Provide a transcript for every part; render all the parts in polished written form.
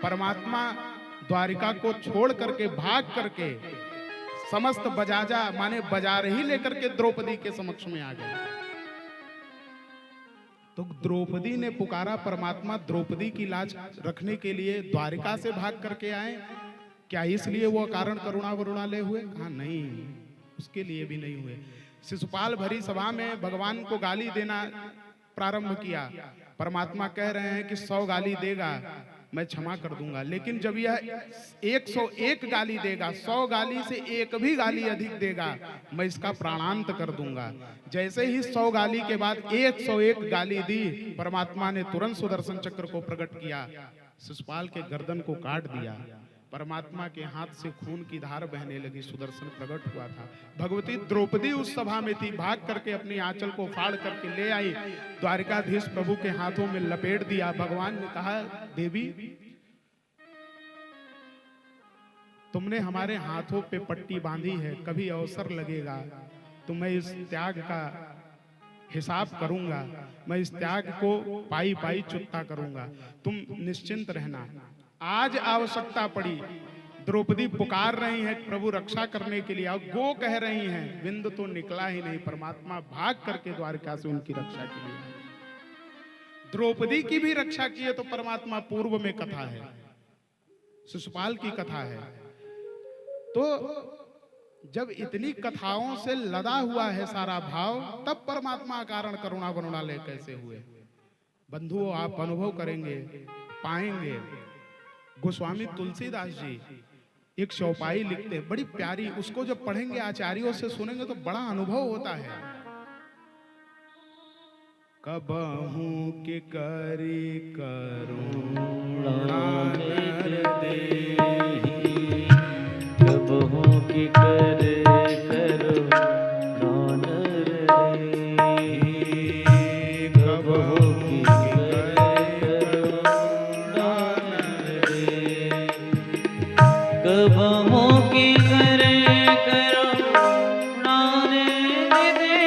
परमात्मा द्वारिका को छोड़ करके भाग करके समस्त बजाजा माने बाजार ही लेकर के द्रौपदी के समक्ष में आ गए। तो द्रौपदी ने पुकारा, परमात्मा द्रौपदी की लाज रखने के लिए द्वारिका से भाग करके आए। क्या इसलिए वो कारण करुणा वरुणालय हुए? कहा नहीं, उसके लिए भी नहीं हुए। शिशुपाल भरी सभा में भगवान को गाली देना प्रारंभ किया। परमात्मा कह रहे हैं कि 100 गाली देगा मैं क्षमा कर दूंगा, लेकिन जब यह 101 गाली देगा, 100 गाली से एक भी गाली अधिक देगा, मैं इसका प्राणांत कर दूंगा। जैसे ही 100 गाली के बाद 101 गाली दी, परमात्मा ने तुरंत सुदर्शन चक्र को प्रकट किया, शिशुपाल के गर्दन को काट दिया। परमात्मा के हाथ से खून की धार बहने लगी, सुदर्शन प्रकट हुआ था। भगवती द्रौपदी उस सभा में थी, भाग करके अपनी आंचल को फाड़ करके ले आई, द्वारिकाधीश प्रभु के हाथों में लपेट दिया। भगवान ने कहा, देवी तुमने हमारे हाथों पे पट्टी बांधी है, कभी अवसर लगेगा तो मैं इस त्याग का हिसाब करूंगा, मैं इस त्याग को पाई पाई चुकता करूंगा, तुम निश्चिंत रहना। आज आवश्यकता पड़ी, द्रौपदी पुकार रही है प्रभु रक्षा करने के लिए, गो कह रही हैं, बिंदु तो निकला ही नहीं। परमात्मा भाग करके द्वारिका से उनकी रक्षा के लिए, द्रौपदी की भी रक्षा की है। तो परमात्मा पूर्व में कथा है, शिशुपाल की कथा है। तो जब इतनी कथाओं से लदा हुआ है सारा भाव, तब परमात्मा कारण करुणा वरुणालय कैसे हुए? बंधुओं, आप अनुभव करेंगे, पाएंगे। गोस्वामी तुलसीदास जी एक चौपाई लिखते हैं, बड़ी प्यारी, उसको जब पढ़ेंगे, आचार्यों से सुनेंगे तो बड़ा अनुभव होता है। कबहू के करी करुणा नर देहि, कबहू की करे करुणा नर देहि, कबहू की कबहू की करे करुणा देहि,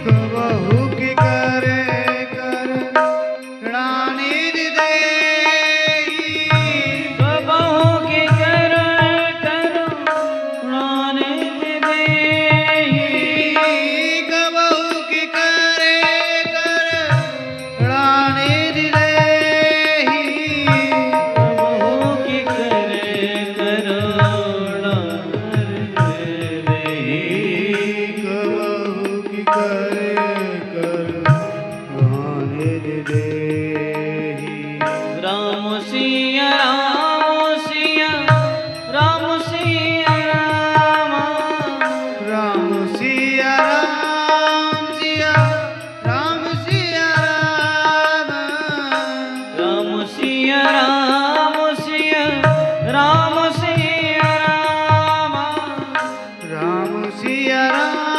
कबहू की करे करुणा देहि, कबहू की करे करुणा देहि, कबहू की करे करुणा देहि, कबहू की करे करुणा देहि, कबहू की करे करुणा देहि। राम सिया राम सिया राम सिया राम, राम सिया राम सिया राम सिया राम, राम सिया राम सिया राम सिया राम, राम सिया राम